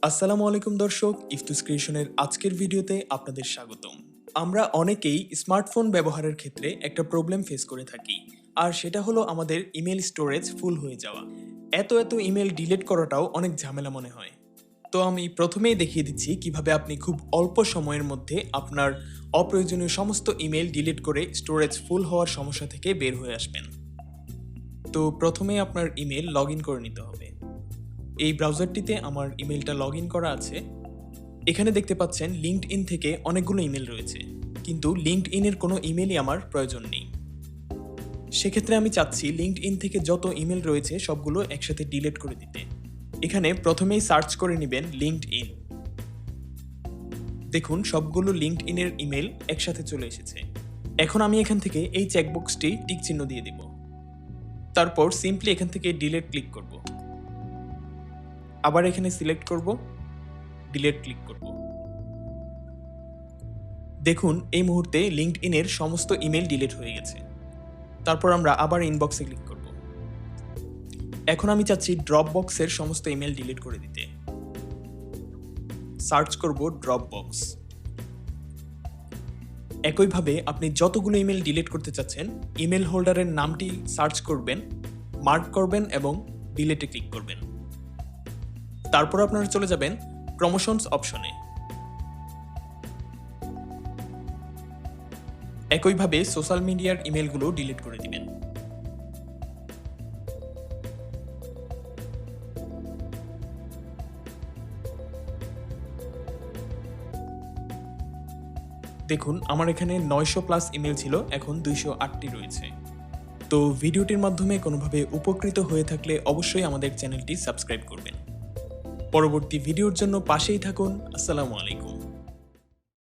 আসসালামু আলাইকুম দর্শক, ইফতুস ক্রিয়েশনের আজকের ভিডিওতে আপনাদের স্বাগতম। আমরা অনেকেই স্মার্টফোন ব্যবহারের ক্ষেত্রে একটা প্রবলেম ফেস করে থাকি, আর সেটা হলো আমাদের ইমেল স্টোরেজ ফুল হয়ে যাওয়া। এত ইমেল ডিলিট করাটাও অনেক ঝামেলা মনে হয়। তো আমি প্রথমেই দেখিয়ে দিচ্ছি কিভাবে আপনি খুব অল্প সময়ের মধ্যে আপনার অপ্রয়োজনীয় সমস্ত ইমেল ডিলিট করে স্টোরেজ ফুল হওয়ার সমস্যা থেকে বের হয়ে আসবেন। তো প্রথমেই আপনার ইমেল লগ ইন করে নিতে হবে। এই ব্রাউজারটিতে আমার ইমেলটা লগ ইন করা আছে। এখানে দেখতে পাচ্ছেন লিঙ্কডইন থেকে অনেকগুলো ইমেল রয়েছে, কিন্তু লিঙ্কডইনের কোনো ইমেলই আমার প্রয়োজন নেই। সেক্ষেত্রে আমি চাচ্ছি লিঙ্কডইন থেকে যত ইমেল রয়েছে সবগুলো একসাথে ডিলিট করে দিতে। এখানে প্রথমেই সার্চ করে নেবেন লিঙ্কডইন। দেখুন সবগুলো লিঙ্কডইনের ইমেল একসাথে চলে এসেছে। এখন আমি এখান থেকে এই চেকবক্সটি টিক চিহ্ন দিয়ে দেব। তারপর সিম্পলি এখান থেকে ডিলিট ক্লিক করব। আবার এখানে সিলেক্ট করব, ডিলিট ক্লিক করব। দেখুন এই মুহূর্তে লিঙ্কডইনের সমস্ত ইমেল ডিলিট হয়ে গেছে। তারপর আমরা আবার ইনবক্সে ক্লিক করব। এখন আমি চাচ্ছি ড্রপবক্সের সমস্ত ইমেল ডিলিট করে দিতে। সার্চ করব ড্রপবক্স। একইভাবে আপনি যতগুলো ইমেল ডিলিট করতে চাচ্ছেন ইমেল হোল্ডারের নামটি সার্চ করবেন, মার্ক করবেন এবং ডিলিটে ক্লিক করবেন। তারপর আপনারা চলে যাবেন প্রমোশনস অপশনে। একইভাবে সোশ্যাল মিডিয়ার ইমেলগুলো ডিলিট করে দিবেন। দেখুন আমার এখানে 900+ ইমেল ছিল, এখন 208টি রয়েছে। তো ভিডিওটির মাধ্যমে কোনোভাবে উপকৃত হয়ে থাকলে অবশ্যই আমাদের চ্যানেলটি সাবস্ক্রাইব করবেন। পরবর্তী ভিডিওর জন্য পাশেই থাকুন। আসসালামু আলাইকুম।